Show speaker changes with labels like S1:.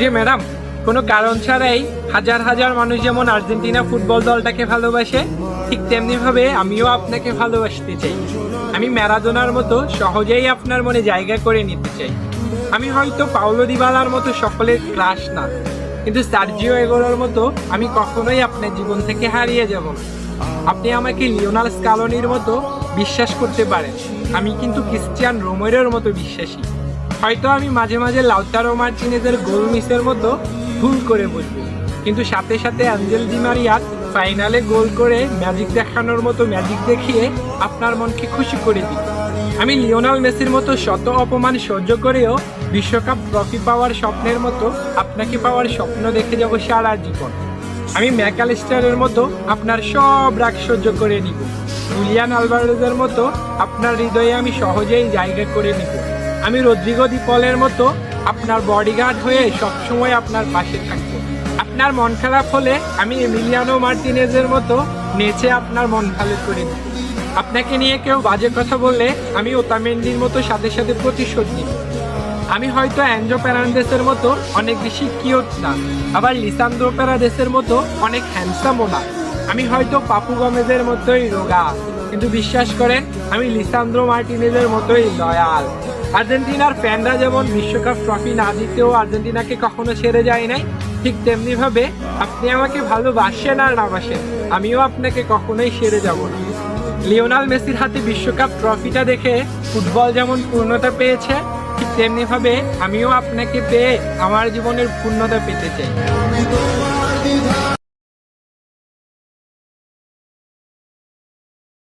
S1: যে ম্যাডাম, কোনো কারণ ছাড়াই হাজার হাজার মানুষ যেমন আর্জেন্টিনা ফুটবল দলটাকে ভালোবাসে, ঠিক তেমনি ভাবে আমিও আপনাকে ভালোবাসতে চাই। আমি ম্যারাডোনার মতো সহজেই আপনার মনে জায়গা করে নিতে চাই। আমি হয়তো পাওলো দিবালার মতো সকলের ক্রাশ না, কিন্তু সার্জিও এগোরোর মতো আমি কখনোই আপনার জীবন থেকে হারিয়ে যাব না। আপনি আমাকে লিওনাল স্কালোনির মতো বিশ্বাস করতে পারেন, আমি কিন্তু ক্রিস্টিয়ান রোমেরোর মতো বিশ্বাসী। হয়তো আমি মাঝে মাঝে লাউতারো মার্টিনেজের গোল মিসের মতো ভুল করে বলবো, কিন্তু সাথে সাথে অ্যাঞ্জেল ডি মারিয়ার ফাইনালে গোল করে ম্যাজিক দেখানোর মতো ম্যাজিক দেখিয়ে আপনার মনকে খুশি করে দিই। আমি লিওনাল মেসির মতো শত অপমান সহ্য করেও বিশ্বকাপ ট্রফি পাওয়ার স্বপ্নের মতো আপনাকে পাওয়ার স্বপ্ন দেখে যাব সারা জীবন। আমি ম্যাকালিস্টারের মতো আপনার সব রাগ সহ্য করে নিব। জুলিয়ান আলভারেজের মতো আপনার হৃদয়ে আমি সহজেই জায়গা করে নিব। আমি রদ্রিগো দি পলের মতো আপনার বডিগার্ড হয়ে সবসময় আপনার পাশে থাকবো। আপনার মন খারাপ হলে আমি এমিলিয়ানো মার্টিনেজের মতো নেচে আপনার মন ভালো করে নিব। আপনাকে নিয়ে কেউ বাজে কথা বললে আমি ওতামেন্ডির মতো সাথে সাথে প্রতিশোধ নিব। আমি হয়তো অ্যাঞ্জো ফের্নান্দেসের মতো অনেক বেশি কিউট না, আবার লিসান্দ্রো পেরাদেসের মতো অনেক হ্যান্ডসামও না। আমি হয়তো পাপু গমেজের মতোই রোগা, কিন্তু বিশ্বাস করেন আমি লিসান্দ্রো মার্টিনেজের মতোই লয়াল। আর্জেন্টিনার ফ্যানরা যেমন বিশ্বকাপ ট্রফি না জিতেও আর্জেন্টিনাকে কখনো ছেড়ে যায় নাই, ঠিক তেমনি ভাবে আপনি আমাকে ভালোবাসেন আর না বাসেন, আমিও আপনাকে কখনোই ছেড়ে যাব না। লিওনাল মেসির হাতে বিশ্বকাপ ট্রফিটা দেখে ফুটবল যেমন পূর্ণতা পেয়েছে, ঠিক তেমনি ভাবে আমিও আপনাকে পেয়ে আমার জীবনের পূর্ণতা পেতে চাই।